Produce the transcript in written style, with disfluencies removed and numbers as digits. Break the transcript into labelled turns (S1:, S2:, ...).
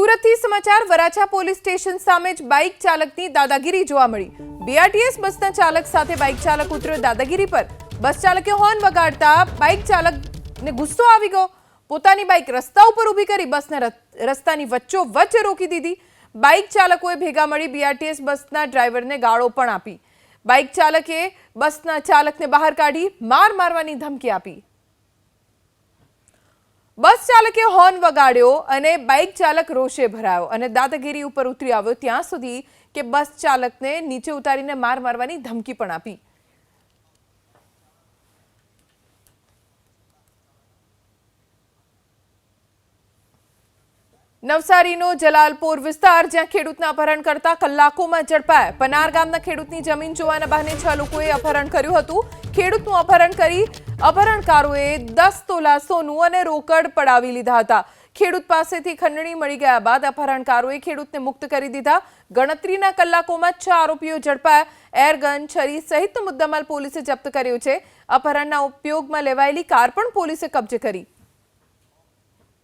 S1: સુરતથી સમાચાર Varachha police station સામે જ બાઇક ચાલકની દાદાગીરી જોવા મળી। બીઆરટીએસ બસના ચાલક સાથે બાઇક ચાલક ઉતર્યો દાદાગીરી પર। બસ ચાલકે હોર્ન વગાડતા બાઇક ચાલકને ગુસ્સો આવી ગયો। પોતાની બાઇક રસ્તા ઉપર ઊભી કરી બસને રસ્તાની વચ્ચોવચ્ચ રોકી દીધી। બાઇક ચાલકોએ ભેગા મળી બીઆરટીએસ બસના ડ્રાઈવરને ગાળો પણ આપી। બાઇક ચાલકે બસના ચાલકને બહાર કાઢી માર મારવાની ધમકી આપી। बस चालके हॉर्न वगाड्यो अने बाइक चालक रोषे भरायो अने दादागिरी उपर उतरी आव्यो त्यां सुधी के बस चालकने नीचे उतारीने मार मारवानी धमकी पण आपी। नवसारीनो जलालपुर विस्तार ज्यां खेडूतना अपहरण करता कलाकोमां झड़पाया। पनार गामना खेडूतनी जमीन जोवाना बहाने 6 लोकोए अपहरण कर्युं हतुं। खेडूतनुं अपहरण करी अपहरणकारोए 10 तोला सोનું અને રોકડ પડાવી લીધા હતા। ખેડૂત પાસેથી ખંડણી મળી ગયા બાદ અપહરણકારોએ ખેડૂતને મુક્ત કરી દીધા। ગણતરીના કલાકોમાં 6 આરોપીઓ ઝડપાયા। એરગન, છરી સહિતનો મુદ્દામાલ પોલીસે જપ્ત કર્યો છે। અપહરણના ઉપયોગમાં લેવાયેલી કાર પણ પોલીસે કબજે કરી।